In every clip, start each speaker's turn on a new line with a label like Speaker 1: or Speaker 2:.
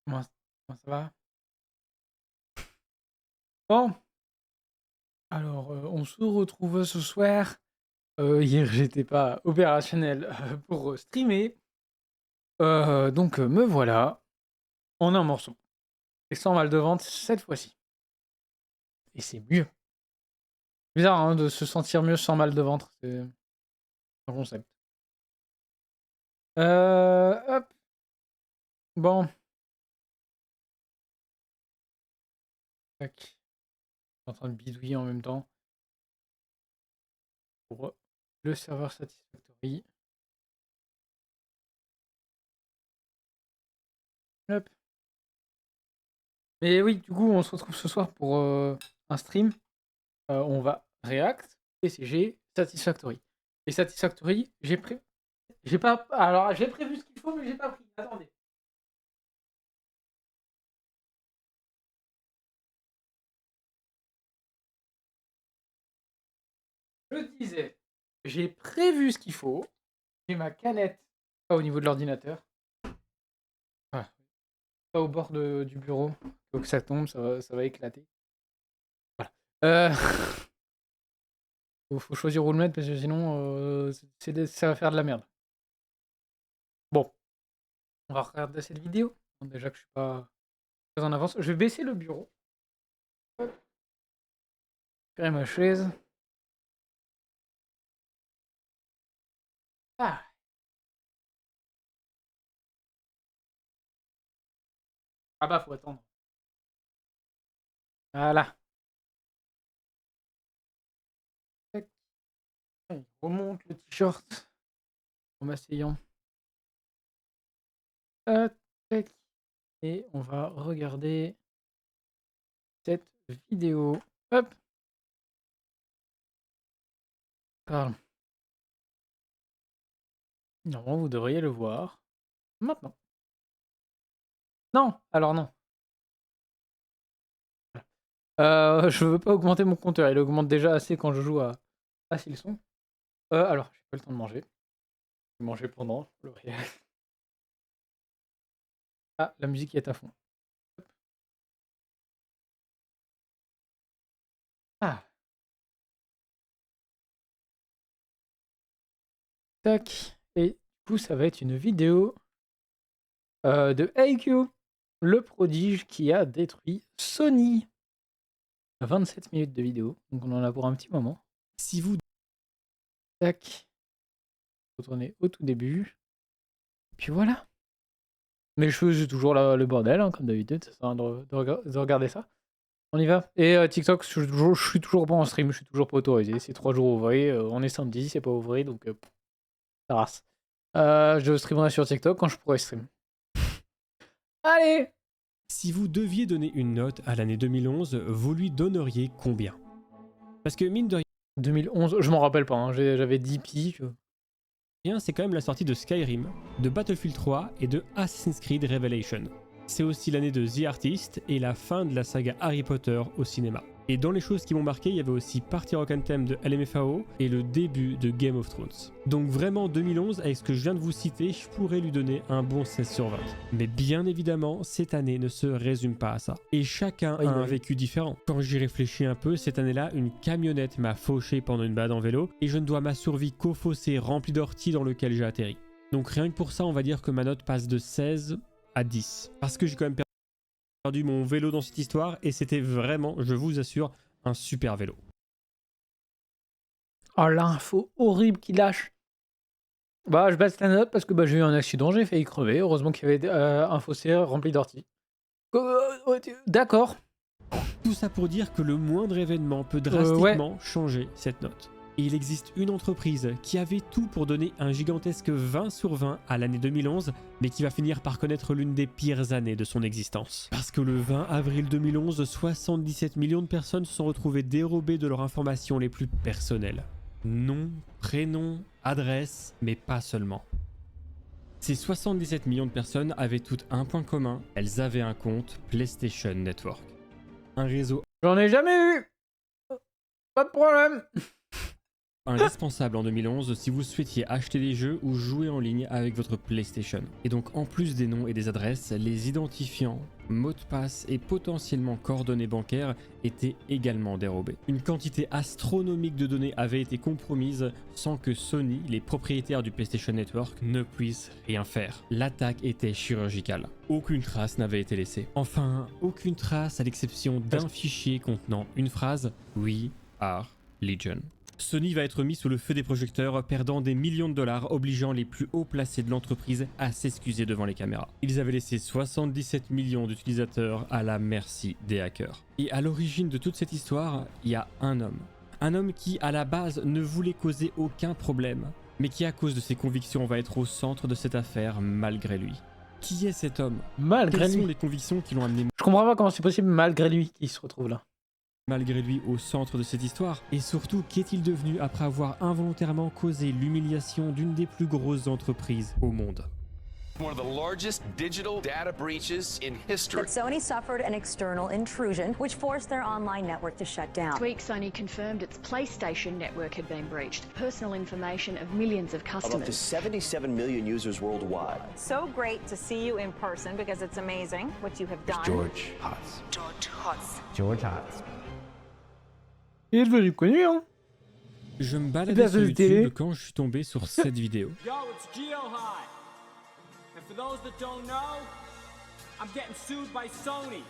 Speaker 1: Comment ça va? Bon, alors, on se retrouve ce soir. Hier, j'étais pas opérationnel, pour, streamer. Donc, me voilà en un morceau et sans mal de ventre cette fois-ci et c'est mieux. Bizarre, hein, de se sentir mieux sans mal de ventre, c'est un concept. Hop, bon, tac. Je suis en train de bidouiller en même temps pour, le serveur Satisfactory. Hop. Mais oui, du coup, on se retrouve ce soir pour, un stream. On va React, TCG, Satisfactory. Et Satisfactory, j'ai pas alors j'ai prévu ce qu'il faut, mais j'ai pas pris. Attendez. Je disais, j'ai prévu ce qu'il faut. J'ai ma canette, pas au niveau de l'ordinateur. Ah, pas au bord du bureau. Faut que ça tombe, ça va éclater. Voilà. Faut choisir où le mettre parce que sinon, ça va faire de la merde. Bon, on va regarder cette vidéo. Bon, déjà que je suis pas très en avance. Je vais baisser le bureau. Hop, créer ma chaise. Ah! Ah bah, faut attendre. Voilà. Tac, on remonte le t-shirt en m'asseyant. Tac. Et on va regarder cette vidéo. Hop. Pardon. Normalement, vous devriez le voir maintenant. Non, alors non. Je veux pas augmenter mon compteur. Il augmente déjà assez quand je joue à Silson. Alors, j'ai pas le temps de manger. Je vais manger pendant le réel. Ah, la musique est à fond. Ah, tac. Et du coup, ça va être une vidéo de IQ, le prodige qui a détruit Sony. 27 minutes de vidéo, donc on en a pour un petit moment. Si vous... Tac. Retournez au tout début. Puis voilà. Mes cheveux, c'est toujours le bordel, hein, comme d'habitude. Ça sert à rien de regarder ça. On y va. Et TikTok, je suis toujours pas en stream, je suis toujours pas autorisé. C'est 3 jours ouvrés. On est samedi, c'est pas ouvré, donc ça race. Je streamerai sur TikTok quand je pourrai stream. Allez!
Speaker 2: Si vous deviez donner une note à l'année 2011, vous lui donneriez combien? Parce que mine de
Speaker 1: 2011, je m'en rappelle pas, hein, j'avais 10 piges.
Speaker 2: rien, c'est quand même la sortie de Skyrim, de Battlefield 3 et de Assassin's Creed Revelation. C'est aussi l'année de The Artist et la fin de la saga Harry Potter au cinéma. Et dans les choses qui m'ont marqué, il y avait aussi Party Rock Anthem de LMFAO et le début de Game of Thrones. Donc vraiment 2011, avec ce que je viens de vous citer, je pourrais lui donner un bon 16 sur 20. Mais bien évidemment, cette année ne se résume pas à ça. Et chacun a un vécu différent. Quand j'y réfléchis un peu, cette année-là, une camionnette m'a fauché pendant une balade en vélo et je ne dois ma survie qu'au fossé rempli d'orties dans lequel j'ai atterri. Donc rien que pour ça, on va dire que ma note passe de 16 à 10. Parce que j'ai quand même perdu mon vélo dans cette histoire et c'était vraiment, je vous assure, un super vélo.
Speaker 1: Oh, l'info horrible qu'il lâche. Bah, je baisse la note parce que j'ai eu un accident, j'ai failli crever. Heureusement qu'il y avait un fossé rempli d'orties. D'accord.
Speaker 2: Tout ça pour dire que le moindre événement peut drastiquement changer cette note. Et il existe une entreprise qui avait tout pour donner un gigantesque 20 sur 20 à l'année 2011, mais qui va finir par connaître l'une des pires années de son existence. Parce que le 20 avril 2011, 77 millions de personnes se sont retrouvées dérobées de leurs informations les plus personnelles. Nom, prénom, adresse, mais pas seulement. Ces 77 millions de personnes avaient toutes un point commun, elles avaient un compte PlayStation Network. Un réseau
Speaker 1: J'en ai jamais eu. Pas de problème.
Speaker 2: Indispensable en 2011 si vous souhaitiez acheter des jeux ou jouer en ligne avec votre PlayStation. Et donc en plus des noms et des adresses, les identifiants, mots de passe et potentiellement coordonnées bancaires étaient également dérobés. Une quantité astronomique de données avait été compromise sans que Sony, les propriétaires du PlayStation Network, ne puissent rien faire. L'attaque était chirurgicale. Aucune trace n'avait été laissée. Enfin, aucune trace à l'exception d'un fichier contenant une phrase « We are Legion ». Sony va être mis sous le feu des projecteurs, perdant des millions de dollars, obligeant les plus hauts placés de l'entreprise à s'excuser devant les caméras. Ils avaient laissé 77 millions d'utilisateurs à la merci des hackers. Et à l'origine de toute cette histoire, il y a un homme. Un homme qui, à la base, ne voulait causer aucun problème, mais qui, à cause de ses convictions, va être au centre de cette affaire malgré lui. Qui est cet homme?
Speaker 1: Malgré
Speaker 2: Quelles
Speaker 1: lui.
Speaker 2: sont les convictions qui l'ont amené
Speaker 1: Je comprends pas comment c'est possible malgré lui qu'il se retrouve là.
Speaker 2: malgré lui au centre de cette histoire? Et surtout, qu'est-il devenu après avoir involontairement causé l'humiliation d'une des plus grosses entreprises au monde?
Speaker 3: One of the largest digital data breaches in history.
Speaker 4: That Sony suffered an external intrusion, which forced their online network to shut down.
Speaker 5: This week, Sony confirmed its PlayStation network had been breached. Personal information of millions of
Speaker 6: Of up to
Speaker 5: customers.
Speaker 6: 77 million users worldwide.
Speaker 7: So great to see you in person because it's amazing what you have done.
Speaker 3: George Hotz.
Speaker 7: George Hotz.
Speaker 1: Il est devenu connu, hein.
Speaker 2: Je me baladais
Speaker 1: Bien
Speaker 2: sur
Speaker 1: de
Speaker 2: YouTube
Speaker 1: télé.
Speaker 2: quand je suis tombé sur cette vidéo.
Speaker 8: Yo, it's GeoHot. And for those that don't know, I'm getting sued by Sony.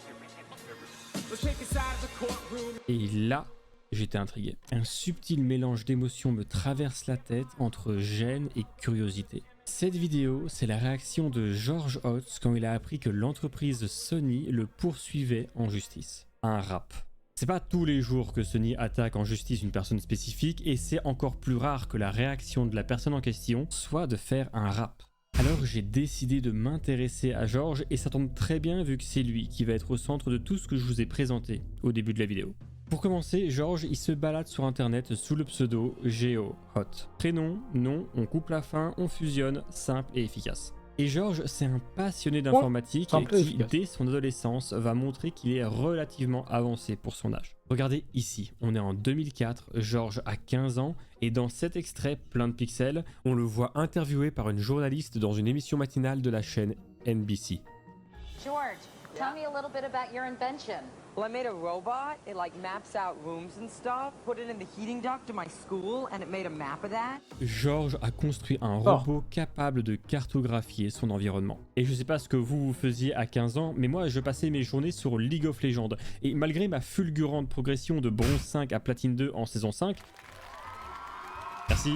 Speaker 8: Let's take us out of the courtroom.
Speaker 2: Et là, j'étais intrigué. Un subtil mélange d'émotions me traverse la tête entre gêne et curiosité. Cette vidéo, c'est la réaction de George Hotz quand il a appris que l'entreprise Sony le poursuivait en justice. Un rap. C'est pas tous les jours que Sony attaque en justice une personne spécifique et c'est encore plus rare que la réaction de la personne en question soit de faire un rap. Alors j'ai décidé de m'intéresser à George et ça tombe très bien vu que c'est lui qui va être au centre de tout ce que je vous ai présenté au début de la vidéo. Pour commencer, George il se balade sur internet sous le pseudo GeoHot. Prénom, nom, on coupe la fin, on fusionne, simple et efficace. Et George, c'est un passionné d'informatique
Speaker 1: simple et
Speaker 2: qui,
Speaker 1: efficace.
Speaker 2: dès son adolescence, va montrer qu'il est relativement avancé pour son âge. Regardez ici, on est en 2004, George a 15 ans, et dans cet extrait plein de pixels, on le voit interviewé par une journaliste dans une émission matinale de la chaîne NBC.
Speaker 4: George, tell me a little bit about your invention.
Speaker 7: Well, I made a robot. It like maps out rooms and stuff. Put it in the heating duct to my school, and it made a map of that.
Speaker 2: George a construit un robot capable de cartographier son environnement. Et je sais pas ce que vous faisiez à 15 ans, mais moi je passais mes journées sur League of Legends. Et malgré ma fulgurante progression de bronze 5 à platine 2 en saison 5, merci.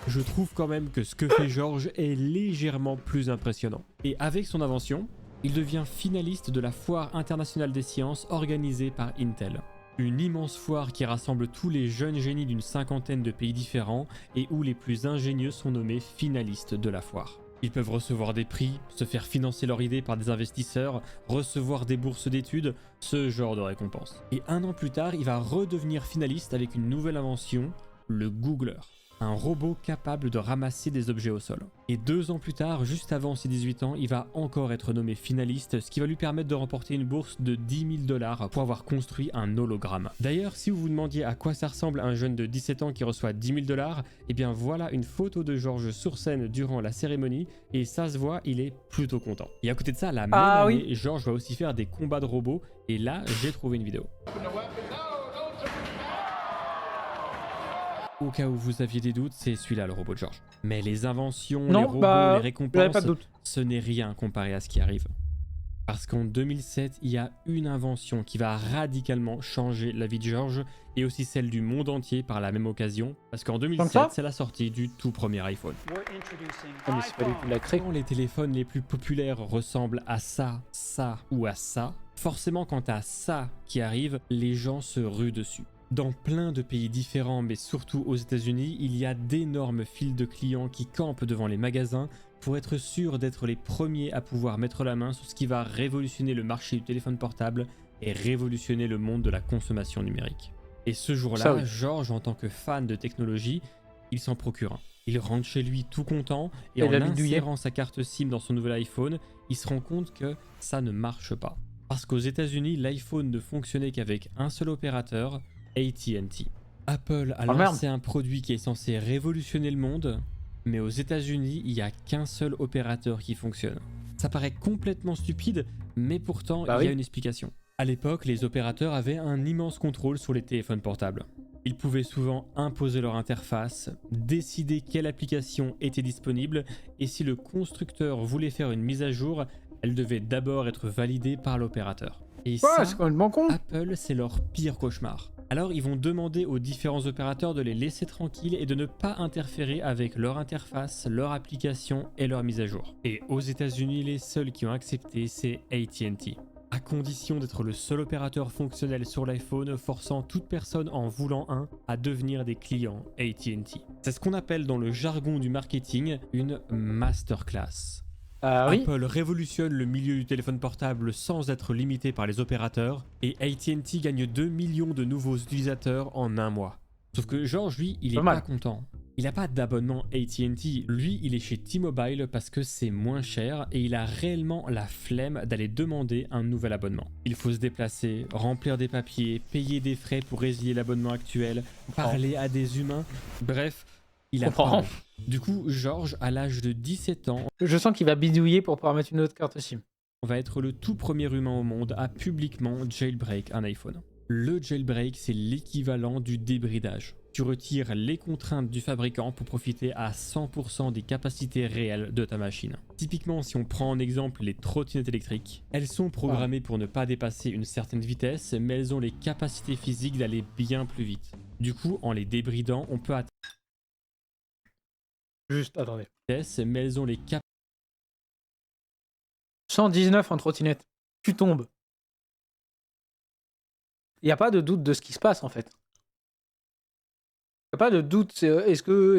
Speaker 2: Je trouve quand même que ce que fait George est légèrement plus impressionnant. Et avec son invention, il devient finaliste de la Foire internationale des sciences organisée par Intel. Une immense foire qui rassemble tous les jeunes génies d'une cinquantaine de pays différents et où les plus ingénieux sont nommés finalistes de la foire. Ils peuvent recevoir des prix, se faire financer leur idée par des investisseurs, recevoir des bourses d'études, ce genre de récompense. Et un an plus tard, il va redevenir finaliste avec une nouvelle invention, le Googler. Un robot capable de ramasser des objets au sol. Et 2 ans plus tard, juste avant ses 18 ans, il va encore être nommé finaliste, ce qui va lui permettre de remporter une bourse de 10 000 $ pour avoir construit un hologramme. D'ailleurs, si vous vous demandiez à quoi ça ressemble un jeune de 17 ans qui reçoit 10 000 $, eh bien voilà une photo de George sur scène durant la cérémonie, et ça se voit, il est plutôt content. Et à côté de ça, la même année, George va aussi faire des combats de robots, et là, j'ai trouvé une vidéo. Au cas où vous aviez des doutes, c'est celui-là le robot de George. Mais les inventions, les robots, les
Speaker 1: j'avais
Speaker 2: récompenses,
Speaker 1: pas de doute.
Speaker 2: ce n'est rien comparé à ce qui arrive. Parce qu'en 2007, il y a une invention qui va radicalement changer la vie de George et aussi celle du monde entier par la même occasion. Parce qu'en 2007, c'est la sortie du tout premier iPhone.
Speaker 1: Ah, mais c'est pas lui qui l'a créé.
Speaker 2: Quand les téléphones les plus populaires ressemblent à ça, ça ou à ça, forcément quand à ça qui arrive, les gens se ruent dessus. Dans plein de pays différents, mais surtout aux États-Unis, il y a d'énormes files de clients qui campent devant les magasins pour être sûrs d'être les premiers à pouvoir mettre la main sur ce qui va révolutionner le marché du téléphone portable et révolutionner le monde de la consommation numérique. Et ce jour-là,
Speaker 1: oui.
Speaker 2: George, en tant que fan de technologie, il s'en procure un. Il rentre chez lui tout content et
Speaker 1: Et
Speaker 2: en
Speaker 1: la bidouille.
Speaker 2: insérant sa carte SIM dans son nouvel iPhone, il se rend compte que ça ne marche pas. Parce qu'aux États-Unis, l'iPhone ne fonctionnait qu'avec un seul opérateur, AT&T. Apple a
Speaker 1: Oh, merde.
Speaker 2: lancé un produit qui est censé révolutionner le monde, mais aux États-Unis, il n'y a qu'un seul opérateur qui fonctionne. Ça paraît complètement stupide, mais pourtant,
Speaker 1: Bah
Speaker 2: il y a
Speaker 1: oui.
Speaker 2: une explication. À l'époque, les opérateurs avaient un immense contrôle sur les téléphones portables. Ils pouvaient souvent imposer leur interface, décider quelle application était disponible, et si le constructeur voulait faire une mise à jour, elle devait d'abord être validée par l'opérateur. Et
Speaker 1: Ouais,
Speaker 2: ça,
Speaker 1: c'est complètement con.
Speaker 2: Apple, c'est leur pire cauchemar. Alors ils vont demander aux différents opérateurs de les laisser tranquilles et de ne pas interférer avec leur interface, leur application et leur mise à jour. Et aux États-Unis, les seuls qui ont accepté, c'est AT&T. À condition d'être le seul opérateur fonctionnel sur l'iPhone, forçant toute personne en voulant un à devenir des clients AT&T. C'est ce qu'on appelle dans le jargon du marketing une masterclass.
Speaker 1: Ah oui.
Speaker 2: Apple révolutionne le milieu du téléphone portable sans être limité par les opérateurs et AT&T gagne 2 millions de nouveaux utilisateurs en un mois. Sauf que George, lui, il est
Speaker 1: Pas mal.
Speaker 2: pas content. Il n'a pas d'abonnement AT&T. Lui, il est chez T-Mobile parce que c'est moins cher et il a réellement la flemme d'aller demander un nouvel abonnement. Il faut se déplacer, remplir des papiers, payer des frais pour résilier l'abonnement actuel, parler à des humains. Bref, il a pas
Speaker 1: Comprends.
Speaker 2: envie. Du coup, George, à l'âge de 17 ans,
Speaker 1: Je sens qu'il va bidouiller pour pouvoir mettre une autre carte SIM.
Speaker 2: va être le tout premier humain au monde à publiquement jailbreak un iPhone. Le jailbreak, c'est l'équivalent du débridage. Tu retires les contraintes du fabricant pour profiter à 100% des capacités réelles de ta machine. Typiquement, si on prend en exemple les trottinettes électriques, elles sont programmées pour ne pas dépasser une certaine vitesse, mais elles ont les capacités physiques d'aller bien plus vite. Du coup, en les débridant, on peut atteindre
Speaker 1: Juste, attendez.
Speaker 2: la vitesse, mais elles ont les capacités
Speaker 1: 119 en trottinette. Tu tombes. Il n'y a pas de doute de ce qui se passe en fait. Il n'y a pas de doute. C'est, est-ce que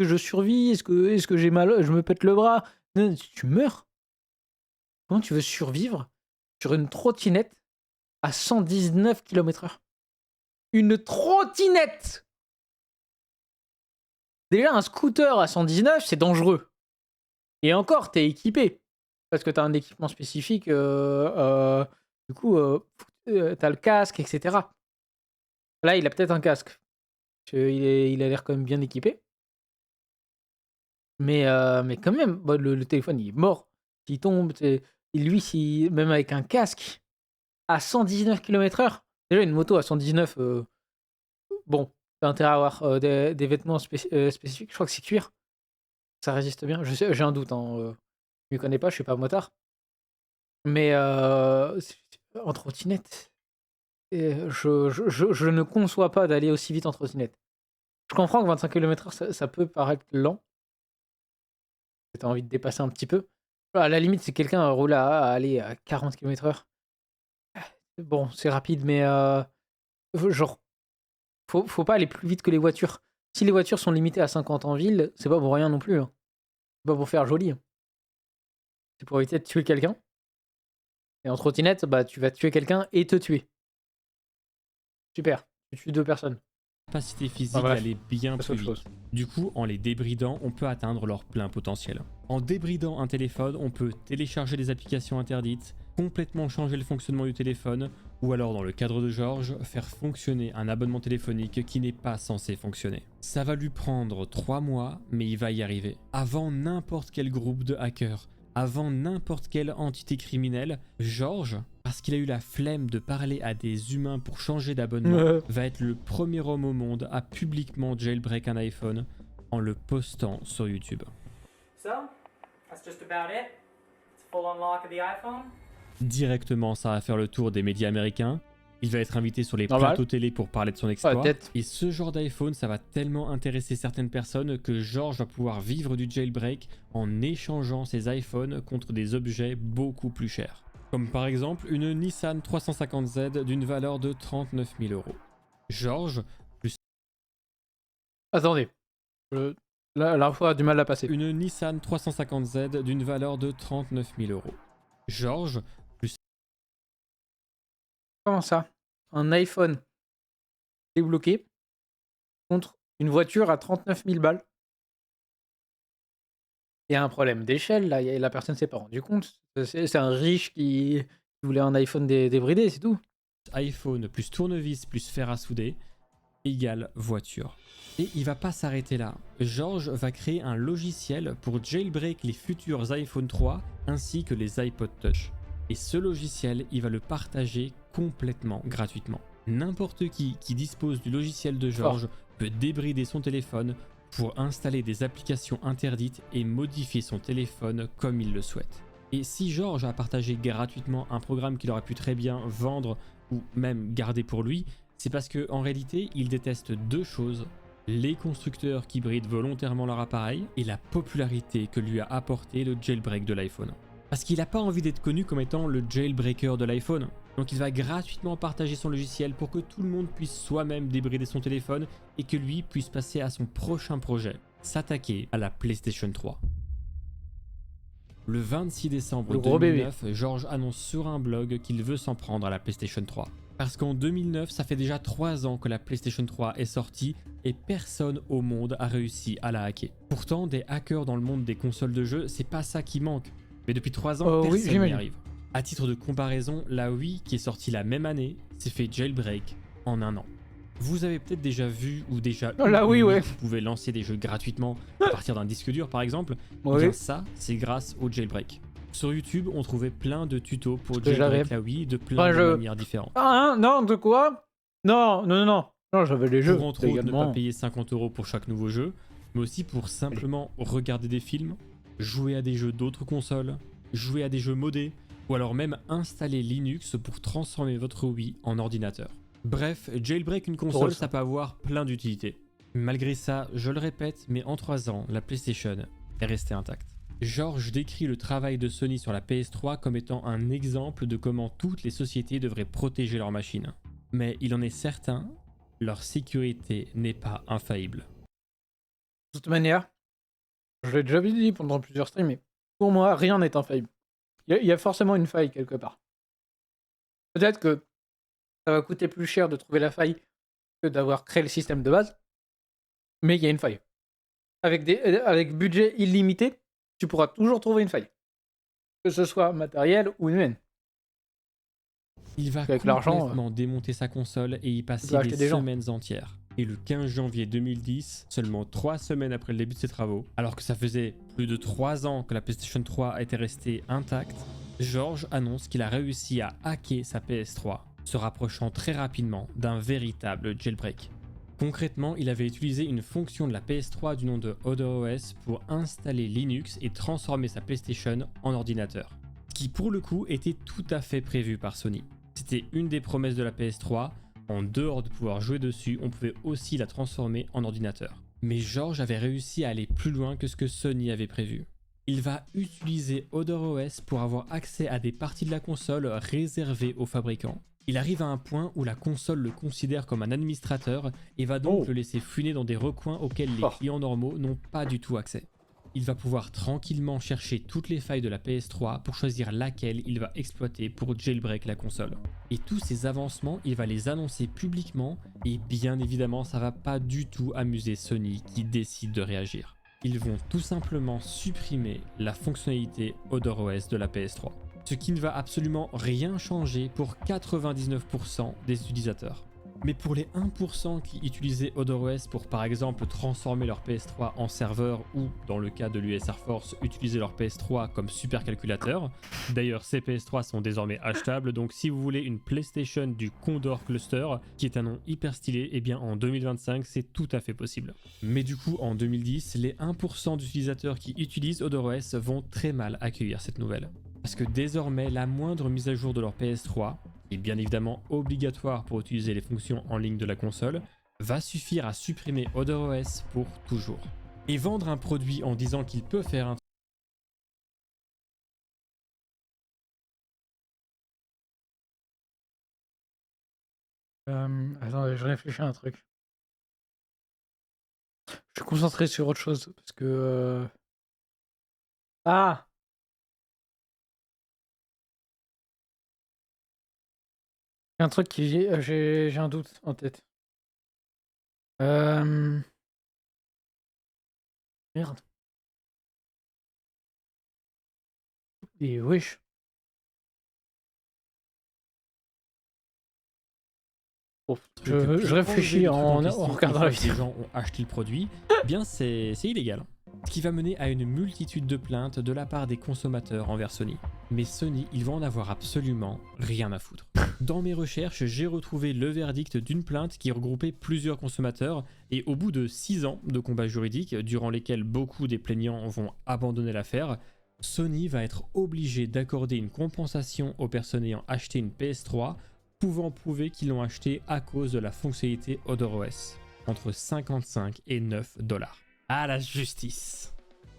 Speaker 1: je survis? Est-ce que j'ai mal? Je me pète le bras? Non, tu meurs. Comment tu veux survivre sur une trottinette à 119 km/h? Une trottinette! Déjà, un scooter à 119, c'est dangereux. Et encore, t'es équipé. Parce que t'as un équipement spécifique. Du coup, t'as le casque, etc. Là, il a peut-être un casque. Parce il a l'air quand même bien équipé. Mais quand même, bon, le téléphone, il est mort. S'il tombe, et lui, même avec un casque, à 119 km/h, déjà une moto à 119, bon, t'as intérêt à avoir des vêtements spécifiques. Je crois que c'est cuir. Ça résiste bien. J'ai un doute. Hein, je ne connais pas, je suis pas motard. Mais en trottinette, je ne conçois pas d'aller aussi vite en trottinette. Je comprends que 25 km/h, ça peut paraître lent. Tu as envie de dépasser un petit peu. À la limite, si quelqu'un roule à aller à 40 km/h, bon, c'est rapide, mais genre, faut pas aller plus vite que les voitures. Si les voitures sont limitées à 50 en ville, c'est pas pour rien non plus. Hein. C'est pas pour faire joli. Hein. C'est pour éviter de tuer quelqu'un. Et en trottinette, bah, tu vas tuer quelqu'un et te tuer. Super. Tu tues 2 personnes.
Speaker 2: capacités physiques
Speaker 1: Ah, bref.
Speaker 2: d'aller bien
Speaker 1: C'est
Speaker 2: plus
Speaker 1: autre
Speaker 2: vite.
Speaker 1: chose.
Speaker 2: Du coup, en les débridant, on peut atteindre leur plein potentiel. En débridant un téléphone, on peut télécharger des applications interdites, complètement changer le fonctionnement du téléphone, ou alors dans le cadre de George, faire fonctionner un abonnement téléphonique qui n'est pas censé fonctionner. Ça va lui prendre 3 mois, mais il va y arriver. Avant n'importe quel groupe de hackers, avant n'importe quelle entité criminelle, George, parce qu'il a eu la flemme de parler à des humains pour changer d'abonnement, va être le premier homme au monde à publiquement jailbreak un iPhone en le postant sur YouTube.
Speaker 8: So, that's just about it. It's a full unlock of the iPhone.
Speaker 2: Directement, ça va faire le tour des médias américains. Il va être invité sur les
Speaker 1: Normal.
Speaker 2: plateaux télé pour parler de son exploit.
Speaker 1: peut-être.
Speaker 2: Et ce genre d'iPhone, ça va tellement intéresser certaines personnes que George va pouvoir vivre du jailbreak en échangeant ses iPhones contre des objets beaucoup plus chers. Comme par exemple une Nissan 350Z d'une valeur de 39 000 €. George,
Speaker 1: Attendez. La fois a du mal à passer.
Speaker 2: une Nissan 350Z d'une valeur de 39 000 €. George,
Speaker 1: Comment ça? Un iPhone débloqué contre une voiture à 39 000 balles. Il y a un problème d'échelle, là, la personne s'est pas rendu compte. C'est un riche qui voulait un iPhone débridé, c'est tout.
Speaker 2: iPhone plus tournevis plus fer à souder, égale voiture. Et il va pas s'arrêter là. George va créer un logiciel pour jailbreak les futurs iPhone 3 ainsi que les iPod Touch. Et ce logiciel, il va le partager complètement gratuitement. N'importe qui dispose du logiciel de George peut débrider son téléphone pour installer des applications interdites et modifier son téléphone comme il le souhaite. Et si George a partagé gratuitement un programme qu'il aurait pu très bien vendre ou même garder pour lui, c'est parce qu'en réalité, il déteste deux choses: les constructeurs qui brident volontairement leur appareil et la popularité que lui a apporté le jailbreak de l'iPhone. Parce qu'il n'a pas envie d'être connu comme étant le jailbreaker de l'iPhone. Donc il va gratuitement partager son logiciel pour que tout le monde puisse soi-même débrider son téléphone et que lui puisse passer à son prochain projet, s'attaquer à la PlayStation 3. Le 26 décembre 2009, George annonce sur un blog qu'il veut s'en prendre à la PlayStation 3. Parce qu'en 2009, ça fait déjà 3 ans que la PlayStation 3 est sortie et personne au monde a réussi à la hacker. Pourtant, des hackers dans le monde des consoles de jeux, c'est pas ça qui manque. Mais depuis 3 ans, personne n'y arrive. À titre de comparaison, la Wii, qui est sortie la même année, s'est fait jailbreak en 1 an. Vous avez peut-être déjà vu ou déjà vous pouvez lancer des jeux gratuitement à partir d'un disque dur par exemple. Bien ça, c'est grâce au jailbreak. Sur YouTube, on trouvait plein de tutos pour jailbreak la Wii de plein de manières différentes.
Speaker 1: Ah non, de quoi? Non, j'avais les jeux.
Speaker 2: Pour entre autres ne pas payer 50 € pour chaque nouveau jeu, mais aussi pour simplement regarder des films, jouer à des jeux d'autres consoles, jouer à des jeux modés, ou alors même installer Linux pour transformer votre Wii en ordinateur. Bref, jailbreak une console, ça peut avoir plein d'utilités. Malgré ça, je le répète, mais en 3 ans, la PlayStation est restée intacte. George décrit le travail de Sony sur la PS3 comme étant un exemple de comment toutes les sociétés devraient protéger leurs machines. Mais il en est certain, leur sécurité n'est pas infaillible.
Speaker 1: De toute manière, je l'ai déjà dit pendant plusieurs streams, mais pour moi, rien n'est infaillible. Il y a forcément une faille quelque part. Peut-être que ça va coûter plus cher de trouver la faille que d'avoir créé le système de base, mais il y a une faille. Avec budget illimité, tu pourras toujours trouver une faille. Que ce soit matériel ou humaine.
Speaker 2: Il va complètement démonter sa console et y passer des semaines entières. Et le 15 janvier 2010, seulement 3 semaines après le début de ses travaux, alors que ça faisait plus de 3 ans que la PlayStation 3 était restée intacte, George annonce qu'il a réussi à hacker sa PS3, se rapprochant très rapidement d'un véritable jailbreak. Concrètement, il avait utilisé une fonction de la PS3 du nom de OtherOS pour installer Linux et transformer sa PlayStation en ordinateur. Ce qui pour le coup était tout à fait prévu par Sony. C'était une des promesses de la PS3, en dehors de pouvoir jouer dessus, on pouvait aussi la transformer en ordinateur. Mais George avait réussi à aller plus loin que ce que Sony avait prévu. Il va utiliser OtherOS pour avoir accès à des parties de la console réservées aux fabricants. Il arrive à un point où la console le considère comme un administrateur et va donc le laisser fouiner dans des recoins auxquels les clients normaux n'ont pas du tout accès. Il va pouvoir tranquillement chercher toutes les failles de la PS3 pour choisir laquelle il va exploiter pour jailbreak la console. Et tous ces avancements, il va les annoncer publiquement et bien évidemment ça va pas du tout amuser Sony qui décide de réagir. Ils vont tout simplement supprimer la fonctionnalité OtherOS de la PS3. Ce qui ne va absolument rien changer pour 99% des utilisateurs. Mais pour les 1% qui utilisaient OtherOS pour par exemple transformer leur PS3 en serveur ou, dans le cas de l'US Air Force, utiliser leur PS3 comme supercalculateur. D'ailleurs, ces PS3 sont désormais achetables, donc si vous voulez une PlayStation du Condor Cluster, qui est un nom hyper stylé, eh bien en 2025, c'est tout à fait possible. Mais du coup, en 2010, les 1% d'utilisateurs qui utilisent OtherOS vont très mal accueillir cette nouvelle. Parce que désormais, la moindre mise à jour de leur PS3, qui est bien évidemment obligatoire pour utiliser les fonctions en ligne de la console, va suffire à supprimer OtherOS pour toujours. Et vendre un produit en disant qu'il peut faire un
Speaker 1: Attends, je réfléchis à un truc. Je suis concentré sur autre chose parce que... Ah! Un truc qui... J'ai un doute en tête. Merde. Et wesh. Je
Speaker 2: Le plus
Speaker 1: réfléchis
Speaker 2: enlever le truc
Speaker 1: en
Speaker 2: question,
Speaker 1: regardant
Speaker 2: une
Speaker 1: la
Speaker 2: fois que les
Speaker 1: vidéo.
Speaker 2: gens ont acheté le produit, eh bien c'est illégal. Ce qui va mener à une multitude de plaintes de la part des consommateurs envers Sony. Mais Sony, ils vont en avoir absolument rien à foutre. Dans mes recherches, j'ai retrouvé le verdict d'une plainte qui regroupait plusieurs consommateurs et au bout de 6 ans de combats juridiques, durant lesquels beaucoup des plaignants vont abandonner l'affaire, Sony va être obligé d'accorder une compensation aux personnes ayant acheté une PS3, pouvant prouver qu'ils l'ont acheté à cause de la fonctionnalité HotOS, entre 55 et 9 $. À la justice.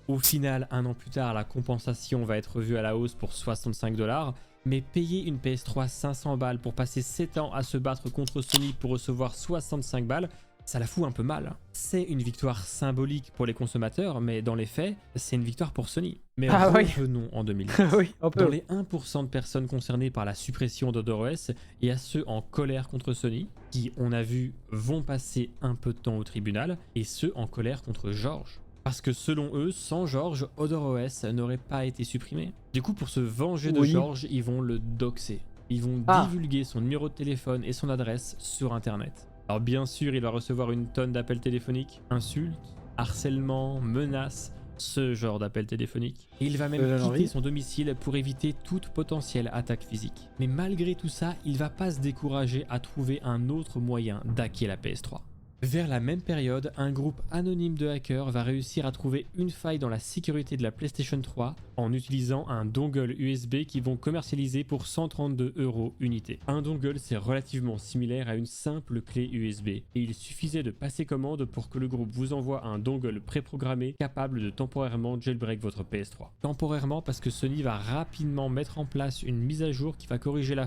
Speaker 2: Au final, 1 an plus tard, la compensation va être revue à la hausse pour 65 $, mais payer une PS3 500 balles pour passer 7 ans à se battre contre Sony pour recevoir 65 balles, ça la fout un peu mal. C'est une victoire symbolique pour les consommateurs, mais dans les faits, c'est une victoire pour Sony. Mais revenons en 2010.
Speaker 1: Oui, un peu.
Speaker 2: Dans les 1% de personnes concernées par la suppression d'HotOS et à ceux en colère contre Sony, qui, on a vu, vont passer un peu de temps au tribunal, et ceux en colère contre George. Parce que selon eux, sans George, HotOS n'aurait pas été supprimé. Du coup, pour se venger de George, ils vont le doxer. Ils vont divulguer son numéro de téléphone et son adresse sur Internet. Alors bien sûr, il va recevoir une tonne d'appels téléphoniques, insultes, harcèlement, menaces, ce genre d'appels téléphoniques. Et il va même quitter son domicile pour éviter toute potentielle attaque physique. Mais malgré tout ça, il va pas se décourager à trouver un autre moyen d'hacker la PS3. Vers la même période, un groupe anonyme de hackers va réussir à trouver une faille dans la sécurité de la PlayStation 3 en utilisant un dongle USB qu'ils vont commercialiser pour 132 € unité. Un dongle, c'est relativement similaire à une simple clé USB et il suffisait de passer commande pour que le groupe vous envoie un dongle préprogrammé capable de temporairement jailbreak votre PS3. Temporairement parce que Sony va rapidement mettre en place une mise à jour qui va corriger la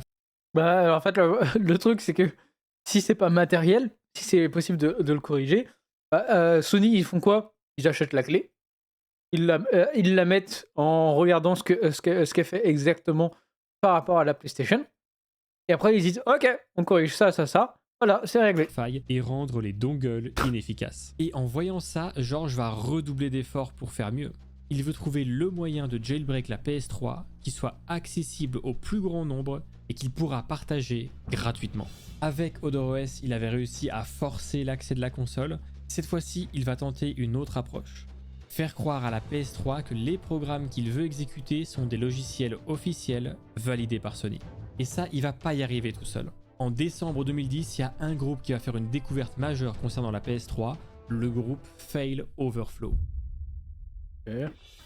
Speaker 1: Bah, alors, en fait, le truc, c'est que si c'est pas matériel, si c'est possible de le corriger, Sony, ils font quoi? Ils achètent la clé, ils la mettent en regardant ce qu'elle fait exactement par rapport à la PlayStation, et après ils disent ok, on corrige ça, voilà, c'est réglé.
Speaker 2: faille et rendre les dongles inefficaces. Et en voyant ça, George va redoubler d'efforts pour faire mieux. Il veut trouver le moyen de jailbreak la PS3 qui soit accessible au plus grand nombre et qu'il pourra partager gratuitement. Avec HotOS, il avait réussi à forcer l'accès de la console. Cette fois-ci, il va tenter une autre approche. Faire croire à la PS3 que les programmes qu'il veut exécuter sont des logiciels officiels validés par Sony. Et ça, il va pas y arriver tout seul. En décembre 2010, il y a un groupe qui va faire une découverte majeure concernant la PS3, le groupe Fail Overflow.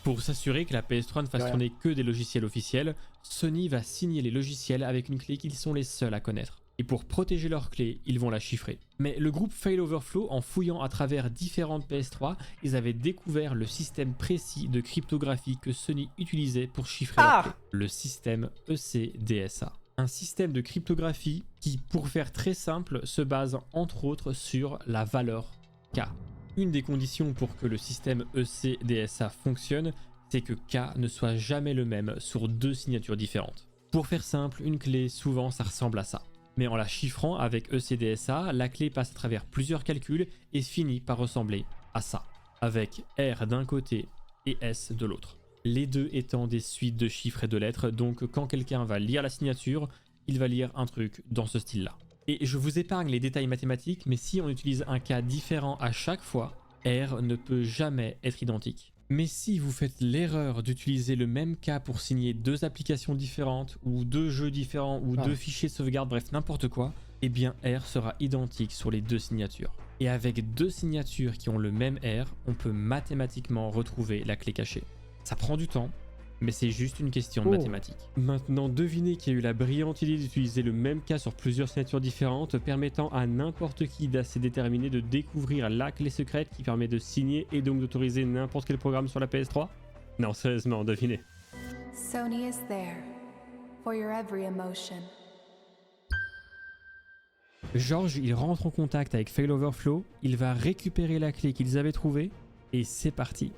Speaker 2: Pour s'assurer que la PS3 ne fasse tourner que des logiciels officiels, Sony va signer les logiciels avec une clé qu'ils sont les seuls à connaître. Et pour protéger leur clé, ils vont la chiffrer. Mais le groupe Fail Overflow, en fouillant à travers différentes PS3, ils avaient découvert le système précis de cryptographie que Sony utilisait pour chiffrer leur clé. Le système ECDSA. Un système de cryptographie qui, pour faire très simple, se base entre autres sur la valeur K. Une des conditions pour que le système ECDSA fonctionne, c'est que K ne soit jamais le même sur 2 signatures différentes. Pour faire simple, une clé, souvent, ça ressemble à ça. Mais en la chiffrant avec ECDSA, la clé passe à travers plusieurs calculs et finit par ressembler à ça, avec R d'un côté et S de l'autre. Les deux étant des suites de chiffres et de lettres, donc quand quelqu'un va lire la signature, il va lire un truc dans ce style-là. Et je vous épargne les détails mathématiques, mais si on utilise un cas différent à chaque fois, R ne peut jamais être identique. Mais si vous faites l'erreur d'utiliser le même cas pour signer 2 applications différentes, ou 2 jeux différents, ou 2 fichiers de sauvegarde, bref n'importe quoi, eh bien R sera identique sur les 2 signatures. Et avec 2 signatures qui ont le même R, on peut mathématiquement retrouver la clé cachée. Ça prend du temps, mais c'est juste une question de mathématiques. Maintenant, devinez qu'il y a eu la brillante idée d'utiliser le même cas sur plusieurs signatures différentes, permettant à n'importe qui d'assez déterminé de découvrir la clé secrète qui permet de signer et donc d'autoriser n'importe quel programme sur la PS3 ? Non, sérieusement, devinez.
Speaker 9: Sony is there for your every emotion.
Speaker 2: George, il rentre en contact avec Fail Overflow, il va récupérer la clé qu'ils avaient trouvée, et c'est parti.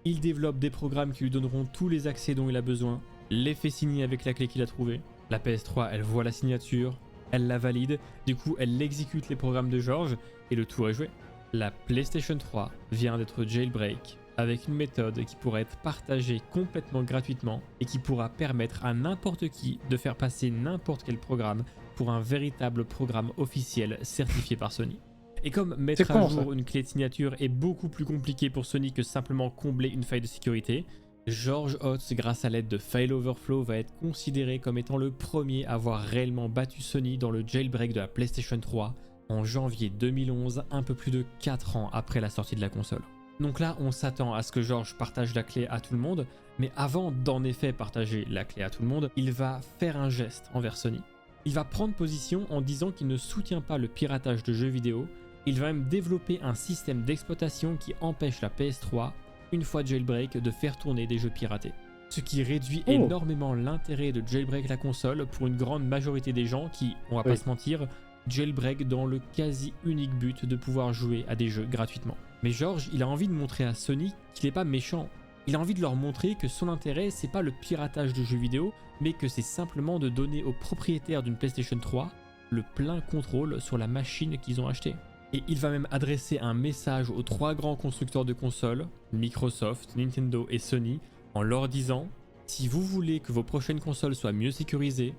Speaker 2: Il développe des programmes qui lui donneront tous les accès dont il a besoin, les fait signer avec la clé qu'il a trouvée. La PS3, elle voit la signature, elle la valide, du coup elle exécute les programmes de George et le tour est joué. La PlayStation 3 vient d'être jailbreak avec une méthode qui pourra être partagée complètement gratuitement et qui pourra permettre à n'importe qui de faire passer n'importe quel programme pour un véritable programme officiel certifié par Sony. Et comme mettre à jour une clé de signature est beaucoup plus compliqué pour Sony que simplement combler une faille de sécurité, George Hotz, grâce à l'aide de Failoverflow, va être considéré comme étant le premier à avoir réellement battu Sony dans le jailbreak de la PlayStation 3 en janvier 2011, un peu plus de 4 ans après la sortie de la console. Donc là, on s'attend à ce que George partage la clé à tout le monde, mais avant d'en effet partager la clé à tout le monde, il va faire un geste envers Sony. Il va prendre position en disant qu'il ne soutient pas le piratage de jeux vidéo, il va même développer un système d'exploitation qui empêche la PS3, une fois jailbreak, de faire tourner des jeux piratés. Ce qui réduit énormément l'intérêt de jailbreak la console pour une grande majorité des gens qui, on va pas se mentir, jailbreak dans le quasi unique but de pouvoir jouer à des jeux gratuitement. Mais George, il a envie de montrer à Sony qu'il n'est pas méchant. Il a envie de leur montrer que son intérêt, c'est pas le piratage de jeux vidéo, mais que c'est simplement de donner aux propriétaires d'une PlayStation 3 le plein contrôle sur la machine qu'ils ont achetée. Et il va même adresser un message aux 3 grands constructeurs de consoles, Microsoft, Nintendo et Sony, en leur disant « Si vous voulez que vos prochaines consoles soient mieux sécurisées,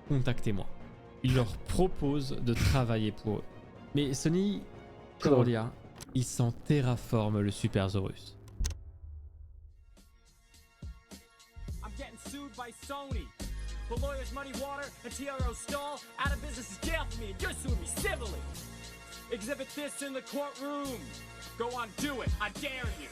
Speaker 2: contactez-moi ». Il leur propose de travailler pour eux. Mais Sony, comment dire, il s'en terraforme le Supersaurus.
Speaker 8: I'm getting sued by Sony. The lawyers Muddy Water and TRO Stall out of business is jail for me, and you're suing me civilly. Exhibit this in the courtroom. Go on, do it. I dare you.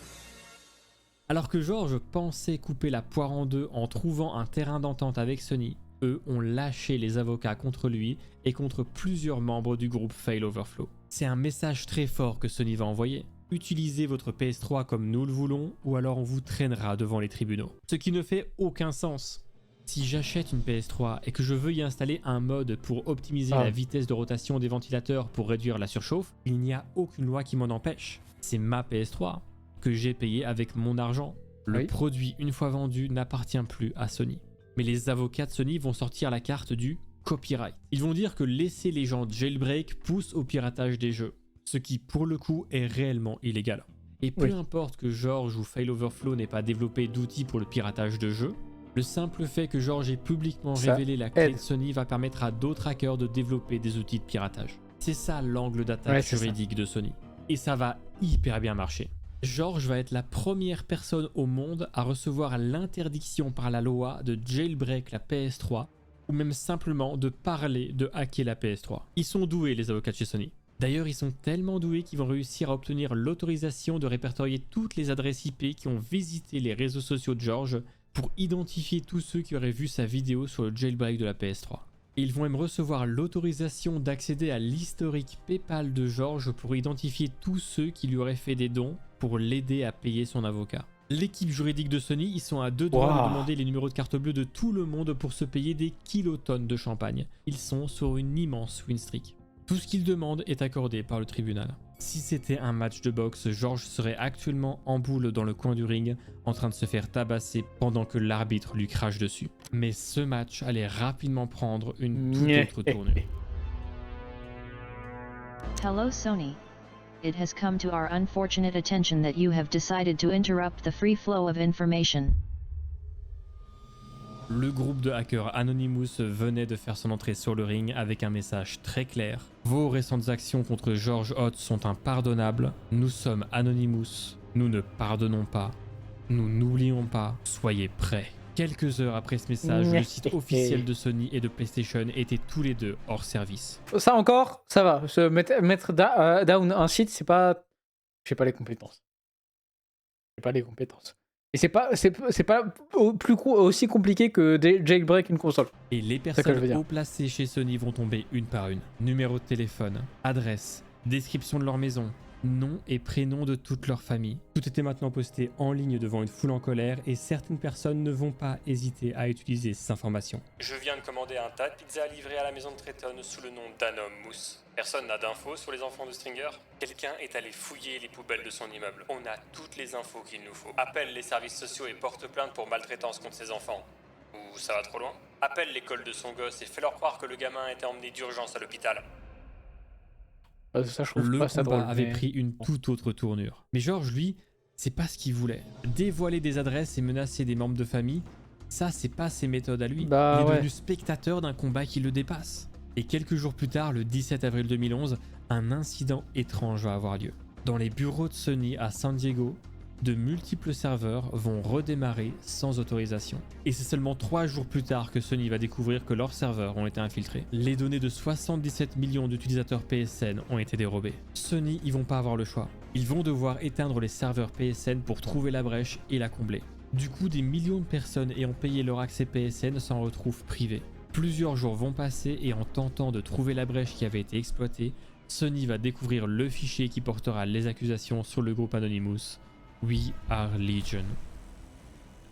Speaker 2: Alors que George pensait couper la poire en deux en trouvant un terrain d'entente avec Sony, eux ont lâché les avocats contre lui et contre plusieurs membres du groupe Failoverflow. C'est un message très fort que Sony va envoyer. Utilisez votre PS3 comme nous le voulons ou alors on vous traînera devant les tribunaux. Ce qui ne fait aucun sens. Si j'achète une PS3 et que je veux y installer un mode pour optimiser la vitesse de rotation des ventilateurs pour réduire la surchauffe, il n'y a aucune loi qui m'en empêche. C'est ma PS3 que j'ai payée avec mon argent. Le produit, une fois vendu, n'appartient plus à Sony. Mais les avocats de Sony vont sortir la carte du copyright. Ils vont dire que laisser les gens jailbreak pousse au piratage des jeux, ce qui pour le coup est réellement illégal. Et peu importe que George ou Failoverflow n'ait pas développé d'outils pour le piratage de jeux, le simple fait que George ait publiquement révélé la clé de Sony va permettre à d'autres hackers de développer des outils de piratage. C'est ça l'angle d'attaque juridique de Sony. Et ça va hyper bien marcher. George va être la première personne au monde à recevoir l'interdiction par la loi de jailbreak la PS3 ou même simplement de parler de hacker la PS3. Ils sont doués les avocats de chez Sony. D'ailleurs, ils sont tellement doués qu'ils vont réussir à obtenir l'autorisation de répertorier toutes les adresses IP qui ont visité les réseaux sociaux de George pour identifier tous ceux qui auraient vu sa vidéo sur le jailbreak de la PS3. Et ils vont même recevoir l'autorisation d'accéder à l'historique PayPal de George pour identifier tous ceux qui lui auraient fait des dons pour l'aider à payer son avocat. L'équipe juridique de Sony, ils sont à deux doigts de demander les numéros de carte bleue de tout le monde pour se payer des kilotonnes de champagne. Ils sont sur une immense win streak. Tout ce qu'ils demandent est accordé par le tribunal. Si c'était un match de boxe, George serait actuellement en boule dans le coin du ring, en train de se faire tabasser pendant que l'arbitre lui crache dessus. Mais ce match allait rapidement prendre une toute autre tournure.
Speaker 10: Hello Sony. It has come to our unfortunate attention that you have decided to interrupt the free flow of information.
Speaker 2: Le groupe de hackers Anonymous venait de faire son entrée sur le ring avec un message très clair. Vos récentes actions contre George Hotz sont impardonnables. Nous sommes Anonymous. Nous ne pardonnons pas. Nous n'oublions pas. Soyez prêts. Quelques heures après ce message, le site officiel de Sony et de PlayStation étaient tous les deux hors service.
Speaker 1: Ça encore, ça va. Se mettre down un site, c'est pas... J'ai pas les compétences. J'ai pas les compétences. Et c'est pas aussi compliqué que jailbreak une console.
Speaker 2: Et les personnes haut placées chez Sony vont tomber une par une. Numéro de téléphone, adresse, description de leur maison, nom et prénom de toute leur famille. Tout était maintenant posté en ligne devant une foule en colère et certaines personnes ne vont pas hésiter à utiliser ces informations. Je viens de commander un tas de pizzas livrées à la maison de Trayton sous le nom d'Anonymous. Personne n'a d'infos sur les enfants de Stringer. Quelqu'un est allé fouiller les poubelles de son immeuble. On a toutes les infos qu'il nous faut. Appelle les services sociaux et porte plainte pour maltraitance contre ses enfants. Ou ça va trop loin? Appelle l'école de son gosse et fais-leur croire que le gamin a été emmené d'urgence à l'hôpital.
Speaker 1: Ça, je trouve
Speaker 2: le
Speaker 1: pas ça drôle,
Speaker 2: avait pris une toute autre tournure. Mais George, lui, c'est pas ce qu'il voulait. Dévoiler des adresses et menacer des membres de famille, ça c'est pas ses méthodes à lui.
Speaker 1: Bah,
Speaker 2: il est
Speaker 1: ouais.
Speaker 2: devenu spectateur d'un combat qui le dépasse. Et quelques jours plus tard, le 17 avril 2011, un incident étrange va avoir lieu. Dans les bureaux de Sony à San Diego, de multiples serveurs vont redémarrer sans autorisation. Et c'est seulement 3 jours plus tard que Sony va découvrir que leurs serveurs ont été infiltrés. Les données de 77 millions d'utilisateurs PSN ont été dérobées. Sony, ils vont pas avoir le choix. Ils vont devoir éteindre les serveurs PSN pour trouver la brèche et la combler. Du coup, des millions de personnes ayant payé leur accès PSN s'en retrouvent privés. Plusieurs jours vont passer et en tentant de trouver la brèche qui avait été exploitée, Sony va découvrir le fichier qui portera les accusations sur le groupe Anonymous. We are Legion,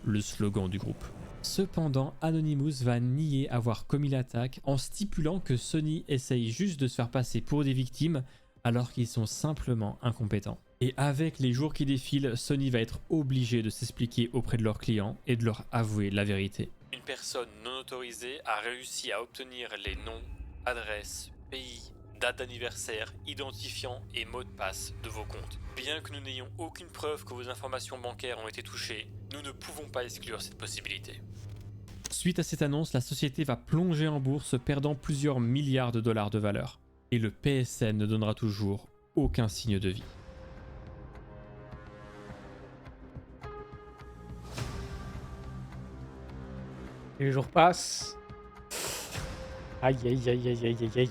Speaker 2: le slogan du groupe. Cependant, Anonymous va nier avoir commis l'attaque en stipulant que Sony essaye juste de se faire passer pour des victimes alors qu'ils sont simplement incompétents. Et avec les jours qui défilent, Sony va être obligé de s'expliquer auprès de leurs clients et de leur avouer la vérité. Une personne non autorisée a réussi à obtenir les noms, adresses, pays, date d'anniversaire, identifiant et mot de passe de vos comptes. Bien que nous n'ayons aucune preuve que vos informations bancaires ont été touchées, nous ne pouvons pas exclure cette possibilité. Suite à cette annonce, la société va plonger en bourse, perdant plusieurs milliards de dollars de valeur. Et le PSN ne donnera toujours aucun signe de vie.
Speaker 1: Et les jours passent. Aïe aïe aïe aïe aïe aïe aïe.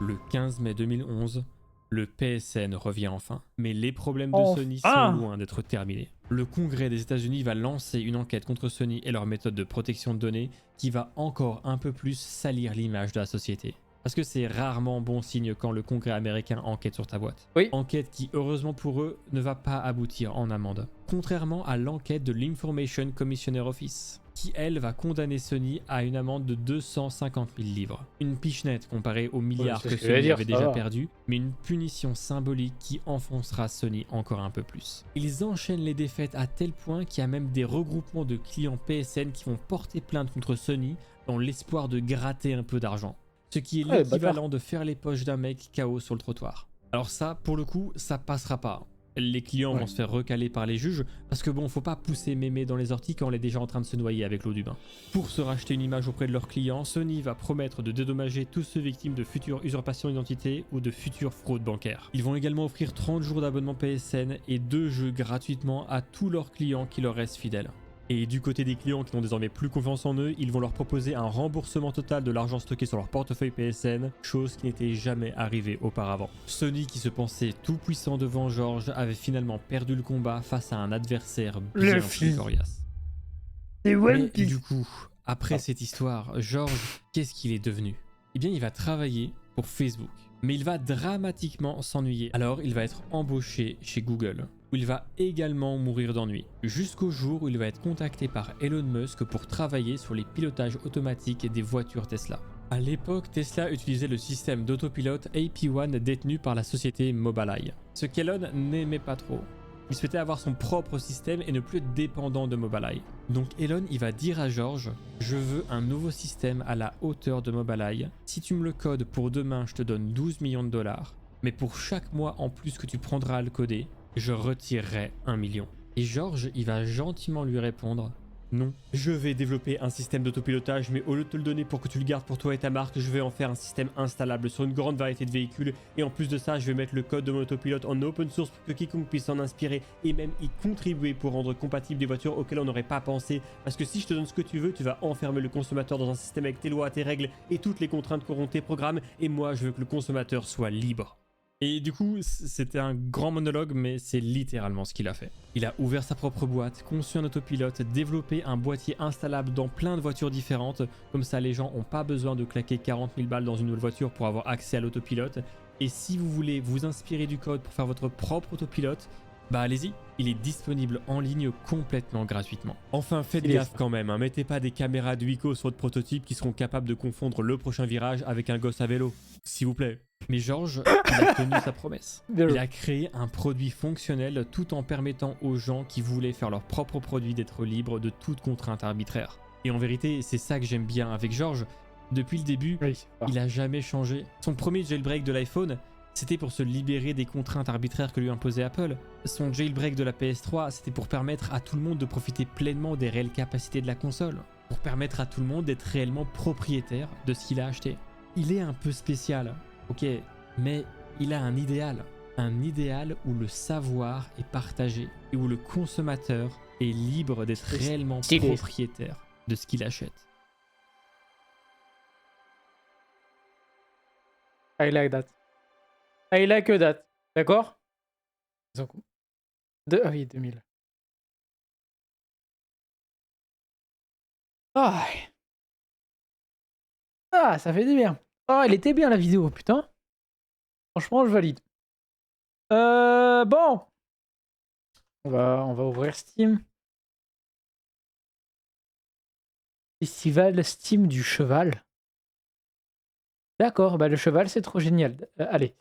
Speaker 2: Le 15 mai 2011, le PSN revient enfin. Mais les problèmes de
Speaker 1: Enfin.
Speaker 2: Sony sont loin d'être terminés. Le Congrès des États-Unis va lancer une enquête contre Sony et leur méthode de protection de données qui va encore un peu plus salir l'image de la société. Parce que c'est rarement bon signe quand le Congrès américain enquête sur ta boîte.
Speaker 1: Oui.
Speaker 2: Enquête qui, heureusement pour eux, ne va pas aboutir en amende. Contrairement à l'enquête de l'Information Commissioner Office, qui elle va condamner Sony à une amende de 250 000 livres. Une pichenette comparée aux milliards
Speaker 1: c'est
Speaker 2: que
Speaker 1: ce que j'allais
Speaker 2: Sony
Speaker 1: dire,
Speaker 2: avait
Speaker 1: ça
Speaker 2: déjà
Speaker 1: va.
Speaker 2: perdu, mais une punition symbolique qui enfoncera Sony encore un peu plus. Ils enchaînent les défaites à tel point qu'il y a même des regroupements de clients PSN qui vont porter plainte contre Sony dans l'espoir de gratter un peu d'argent. Ce qui est
Speaker 1: Ouais,
Speaker 2: l'équivalent de faire les poches d'un mec KO sur le trottoir. Alors ça, pour le coup, ça passera pas. Les clients vont se faire recaler par les juges parce que bon, faut pas pousser mémé dans les orties quand on est déjà en train de se noyer avec l'eau du bain. Pour se racheter une image auprès de leurs clients, Sony va promettre de dédommager tous ceux victimes de futures usurpations d'identité ou de futures fraudes bancaires. Ils vont également offrir 30 jours d'abonnement PSN et 2 jeux gratuitement à tous leurs clients qui leur restent fidèles. Et du côté des clients qui n'ont désormais plus confiance en eux, ils vont leur proposer un remboursement total de l'argent stocké sur leur portefeuille PSN, chose qui n'était jamais arrivée auparavant. Sony, qui se pensait tout puissant devant George, avait finalement perdu le combat face à un adversaire bien plus coriace. Mais du coup, après cette histoire, George, qu'est-ce qu'il est devenu? Eh bien, il va travailler pour Facebook. Mais il va dramatiquement s'ennuyer. Alors, il va être embauché chez Google, où il va également mourir d'ennui. Jusqu'au jour où il va être contacté par Elon Musk pour travailler sur les pilotages automatiques des voitures Tesla. À l'époque, Tesla utilisait le système d'autopilote AP1 détenu par la société Mobileye. Ce qu'Elon n'aimait pas trop. Il souhaitait avoir son propre système et ne plus être dépendant de Mobileye. Donc Elon, il va dire à George, je veux un nouveau système à la hauteur de Mobileye. Si tu me le codes pour demain, je te donne 12 millions de dollars. Mais pour chaque mois en plus que tu prendras à le coder, je retirerai 1 million. Et George, il va gentiment lui répondre, non, je vais développer un système d'autopilotage, mais au lieu de te le donner pour que tu le gardes pour toi et ta marque, je vais en faire un système installable sur une grande variété de véhicules. Et en plus de ça, je vais mettre le code de mon autopilote en open source pour que quiconque puisse s'en inspirer et même y contribuer pour rendre compatibles des voitures auxquelles on n'aurait pas pensé. Parce que si je te donne ce que tu veux, tu vas enfermer le consommateur dans un système avec tes lois, tes règles et toutes les contraintes qu'auront tes programmes. Et moi, je veux que le consommateur soit libre. Et du coup, c'était un grand monologue, mais c'est littéralement ce qu'il a fait. Il a ouvert sa propre boîte, conçu un autopilote, développé un boîtier installable dans plein de voitures différentes. Comme ça, les gens n'ont pas besoin de claquer 40 000 balles dans une nouvelle voiture pour avoir accès à l'autopilote. Et si vous voulez vous inspirer du code pour faire votre propre autopilote, bah allez-y, il est disponible en ligne complètement gratuitement. Enfin, faites gaffe quand même, hein, mettez pas des caméras de Wico sur votre prototype qui seront capables de confondre le prochain virage avec un gosse à vélo, s'il vous plaît. Mais George, il a tenu sa promesse. Il a créé un produit fonctionnel tout en permettant aux gens qui voulaient faire leur propre produit d'être libres de toute contrainte arbitraire. Et en vérité, c'est ça que j'aime bien avec George. Depuis le début, il a jamais changé. Son premier jailbreak de l'iPhone, c'était pour se libérer des contraintes arbitraires que lui imposait Apple. Son jailbreak de la PS3, c'était pour permettre à tout le monde de profiter pleinement des réelles capacités de la console, pour permettre à tout le monde d'être réellement propriétaire de ce qu'il a acheté. Il est un peu spécial, ok, mais il a un idéal où le savoir est partagé et où le consommateur est libre d'être réellement propriétaire de ce qu'il achète.
Speaker 1: I like that. I like that. D'accord? Ah oui, 2000. Ah, ça fait du bien. Oh, elle était bien la vidéo, putain. Franchement, je valide. Bon. On va ouvrir Steam. Festival Steam du cheval. D'accord, bah le cheval c'est trop génial. Allez.